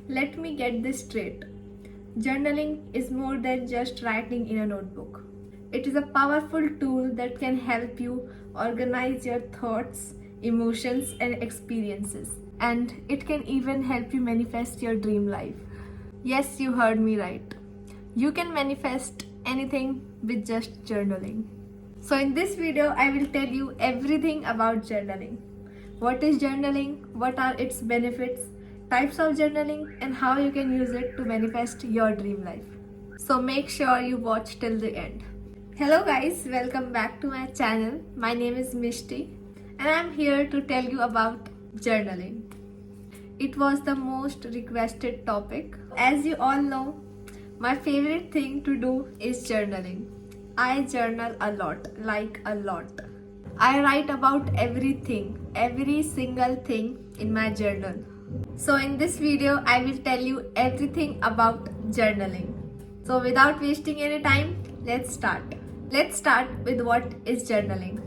Let me get this straight. Journaling is more than just writing in a notebook. It is a powerful tool that can help you organize your thoughts, emotions, and experiences. And it can even help you manifest your dream life. Yes, you heard me right. You can manifest anything with just journaling. So, in this video, I will tell you everything about journaling. What is journaling? What are its benefits? Types of journaling, and how you can use it to manifest your dream life. So make sure you watch till the end. Hello guys, welcome back to my channel. My name is Mishti and I am here to tell you about journaling. It was the most requested topic. As you all know, my favorite thing to do is journaling. I journal a lot, like a lot. I write about everything, every single thing in my journal. So in this video, I will tell you everything about journaling. So without wasting any time, let's start. Let's start with what is journaling.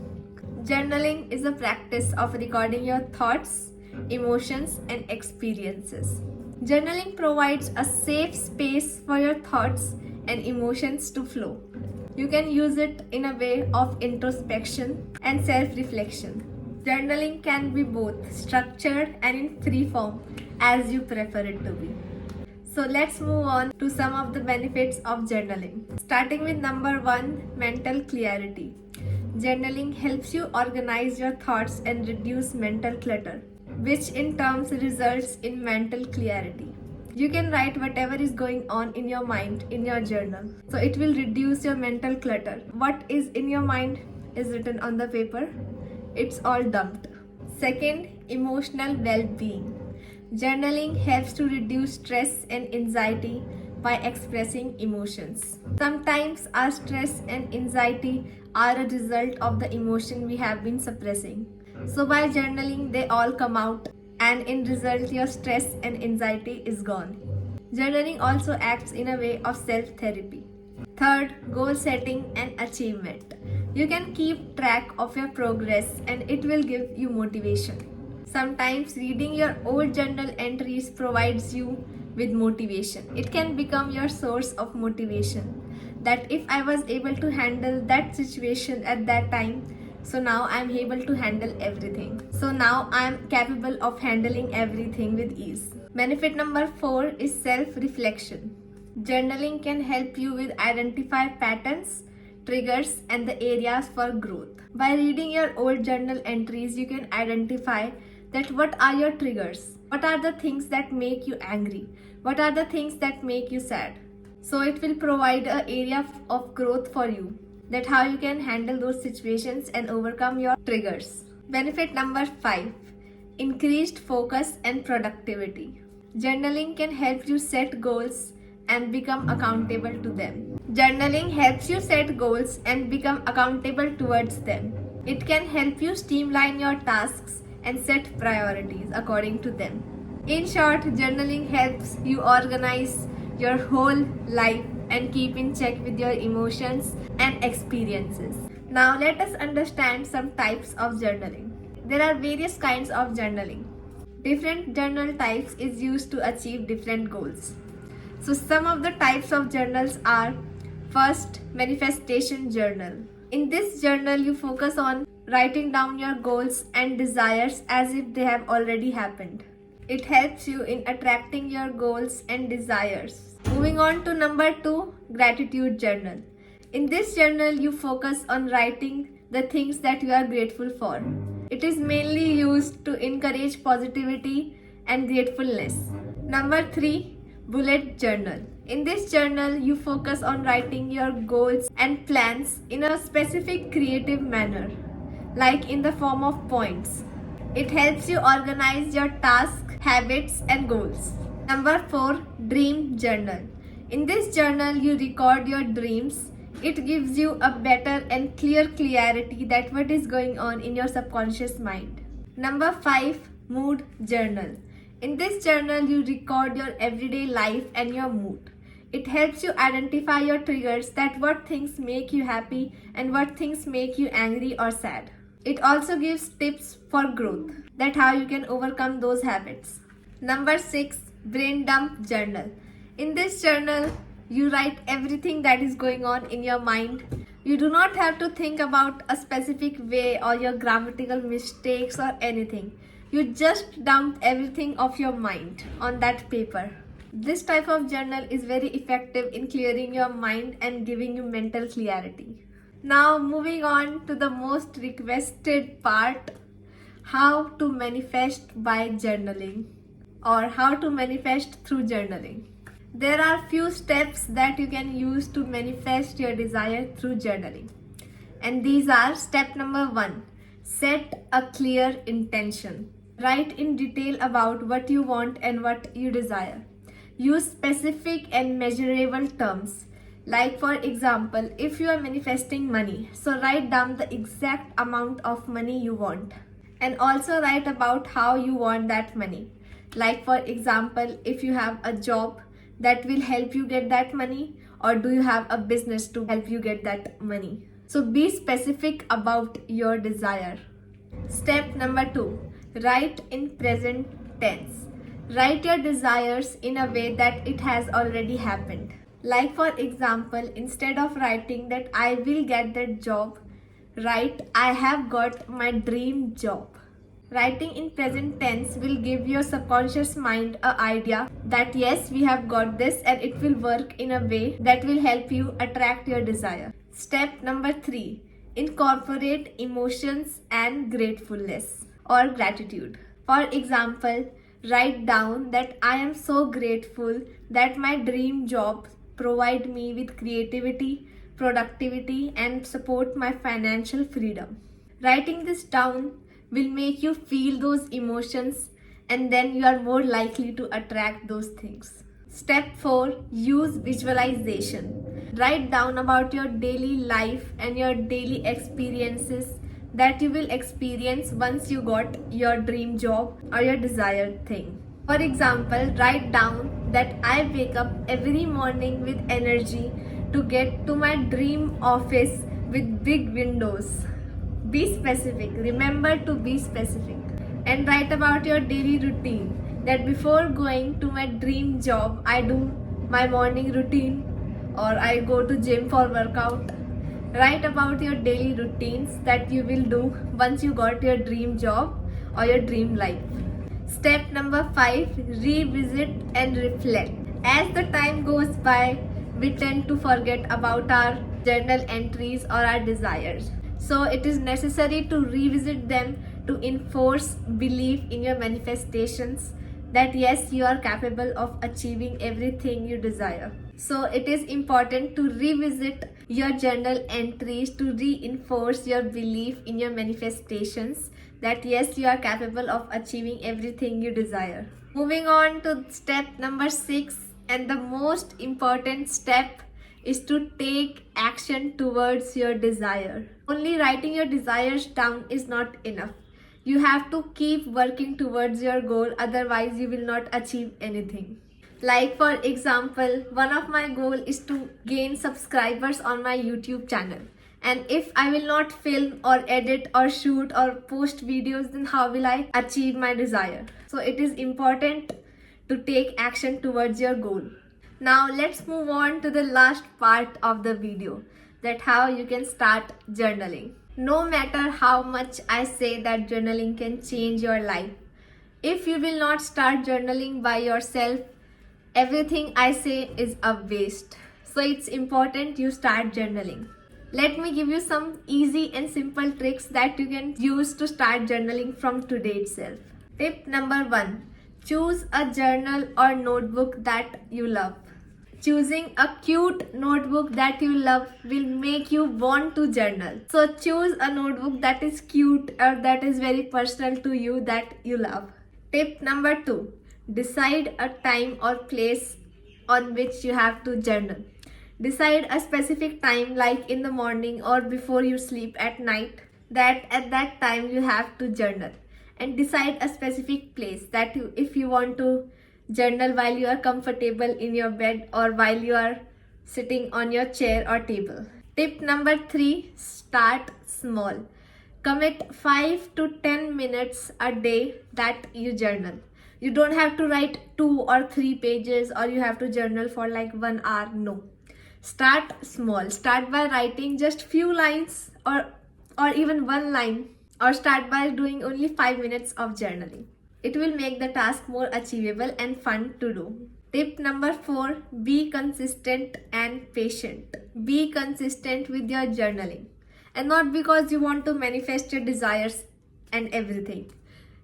Journaling is a practice of recording your thoughts, emotions, and experiences. Journaling provides a safe space for your thoughts and emotions to flow. You can use it in a way of introspection and self-reflection. Journaling can be both structured and in free form as you prefer it to be. So let's move on to some of the benefits of journaling. Starting with number 1, mental clarity. Journaling helps you organize your thoughts and reduce mental clutter, which in turn results in mental clarity. You can write whatever is going on in your mind in your journal. So it will reduce your mental clutter. What is in your mind is written on the paper. It's all dumped. Second, emotional well-being. Journaling helps to reduce stress and anxiety by expressing emotions. Sometimes our stress and anxiety are a result of the emotion we have been suppressing. So by journaling, they all come out, and in result your stress and anxiety is gone. Journaling also acts in a way of self-therapy. Third, goal setting and achievement. You can keep track of your progress and it will give you motivation. Sometimes reading your old journal entries provides you with motivation. It can become your source of motivation. That if I was able to handle that situation at that time, so now I am able to handle everything. So now I am capable of handling everything with ease. Benefit number 4 is self-reflection. Journaling can help you with identify patterns, triggers, and the areas for growth. By reading your old journal entries, you can identify that what are your triggers, what are the things that make you angry, what are the things that make you sad. So it will provide an area of growth for you, that how you can handle those situations and overcome your triggers. Benefit number 5, increased focus and productivity. Journaling can help you set goals and become accountable to them. Journaling helps you set goals and become accountable towards them. It can help you streamline your tasks and set priorities according to them. In short, journaling helps you organize your whole life and keep in check with your emotions and experiences. Now let us understand some types of journaling. There are various kinds of journaling. Different journal types is used to achieve different goals. So some of the types of journals are: first, manifestation journal. In this journal, you focus on writing down your goals and desires as if they have already happened. It helps you in attracting your goals and desires. Moving on to number 2, gratitude journal. In this journal, you focus on writing the things that you are grateful for. It is mainly used to encourage positivity and gratefulness. Number 3, bullet journal. In this journal, you focus on writing your goals and plans in a specific creative manner, like in the form of points. It helps you organize your tasks, habits, and goals. Number 4, dream journal. In this journal, you record your dreams. It gives you a better and clear clarity that what is going on in your subconscious mind. Number 5, mood journal. In this journal, you record your everyday life and your mood. It helps you identify your triggers, that what things make you happy and what things make you angry or sad. It also gives tips for growth, that how you can overcome those habits. Number 6, Brain Dump Journal. In this journal, you write everything that is going on in your mind. You do not have to think about a specific way or your grammatical mistakes or anything. You just dump everything of your mind on that paper. This type of journal is very effective in clearing your mind and giving you mental clarity. Now, moving on to the most requested part, how to manifest by journaling or how to manifest through journaling. There are few steps that you can use to manifest your desire through journaling. And these are: step number 1, set a clear intention. Write in detail about what you want and what you desire. Use specific and measurable terms. Like for example, if you are manifesting money, so write down the exact amount of money you want. And also write about how you want that money. Like for example, if you have a job that will help you get that money, or do you have a business to help you get that money. So be specific about your desire. Step number 2, write in present tense. Write your desires in a way that it has already happened. Like for example, instead of writing that I will get that job, write I have got my dream job. Writing in present tense will give your subconscious mind an idea that yes, we have got this, and it will work in a way that will help you attract your desire. Step number 3, incorporate emotions and gratefulness or gratitude. For example, write down that I am so grateful that my dream job provide me with creativity, productivity, and support my financial freedom. Writing this down will make you feel those emotions, and then you are more likely to attract those things. Step 4, use visualization. Write down about your daily life and your daily experiences that you will experience once you got your dream job or your desired thing. For example, write down that I wake up every morning with energy to get to my dream office with big windows. Be specific. Remember to be specific. And write about your daily routine. That before going to my dream job, I do my morning routine or I go to gym for workout. Write about your daily routines that you will do once you got your dream job or your dream life. Step number 5, revisit and reflect. As the time goes by, we tend to forget about our journal entries or our desires. So it is necessary to revisit them to enforce belief in your manifestations that yes, you are capable of achieving everything you desire. So it is important to revisit your journal entries to reinforce your belief in your manifestations that yes, you are capable of achieving everything you desire. Moving on to step number 6, and the most important step is to take action towards your desire. Only writing your desires down is not enough. You have to keep working towards your goal, otherwise you will not achieve anything. Like for example, one of my goal is to gain subscribers on my YouTube channel. And if I will not film or edit or shoot or post videos, then how will I achieve my desire? So it is important to take action towards your goal. Now let's move on to the last part of the video, that how you can start journaling. No matter how much I say that journaling can change your life, if you will not start journaling by yourself, everything I say is a waste. So it's important you start journaling. Let me give you some easy and simple tricks that you can use to start journaling from today itself. Tip number 1, choose a journal or notebook that you love. Choosing a cute notebook that you love will make you want to journal. So choose a notebook that is cute or that is very personal to you that you love. Tip number 2, decide a time or place on which you have to journal. Decide a specific time, like in the morning or before you sleep at night, that at that time you have to journal. And decide a specific place that if you want to journal while you are comfortable in your bed or while you are sitting on your chair or table. Tip number 3, start small. Commit 5 to 10 minutes a day that you journal. You don't have to write 2 or 3 pages, or you have to journal for like 1 hour. No. Start small. Start by writing just few lines, or even 1 line, or start by doing only 5 minutes of journaling. It will make the task more achievable and fun to do. Tip number 4, be consistent and patient. Be consistent with your journaling. And not because you want to manifest your desires and everything.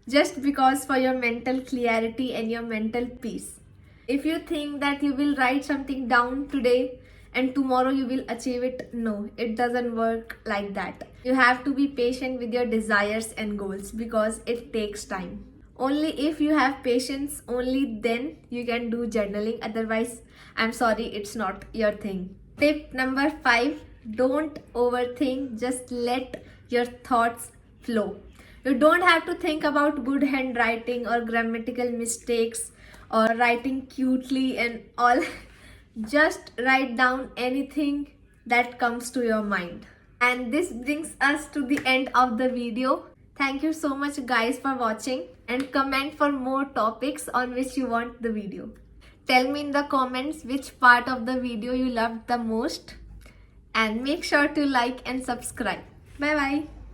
Just because for your mental clarity and your mental peace. If you think that you will write something down today and tomorrow you will achieve it, no, it doesn't work like that. You have to be patient with your desires and goals because it takes time. Only if you have patience, only then you can do journaling. Otherwise, I'm sorry, it's not your thing. Tip number 5, don't overthink, just let your thoughts flow. You don't have to think about good handwriting or grammatical mistakes or writing cutely and all. Just write down anything that comes to your mind. And this brings us to the end of the video. Thank you so much guys for watching, and comment for more topics on which you want the video. Tell me in the comments which part of the video you loved the most, and make sure to like and subscribe. Bye bye.